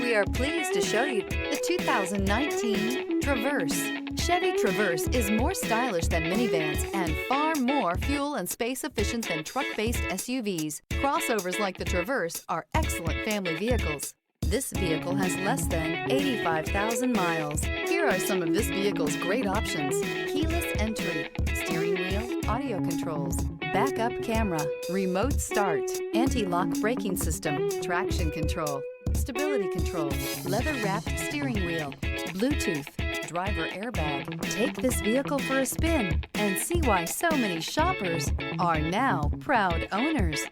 We are pleased to show you the 2019 Traverse. Chevy Traverse is more stylish than minivans and far more fuel and space efficient than truck-based SUVs. Crossovers like the Traverse are excellent family vehicles. This vehicle has less than 85,000 miles. Here are some of this vehicle's great options: keyless entry, steering wheel audio controls, backup camera, remote start, anti-lock braking system, traction control, stability control, leather-wrapped steering wheel, Bluetooth, driver airbag. Take this vehicle for a spin and see why so many shoppers are now proud owners.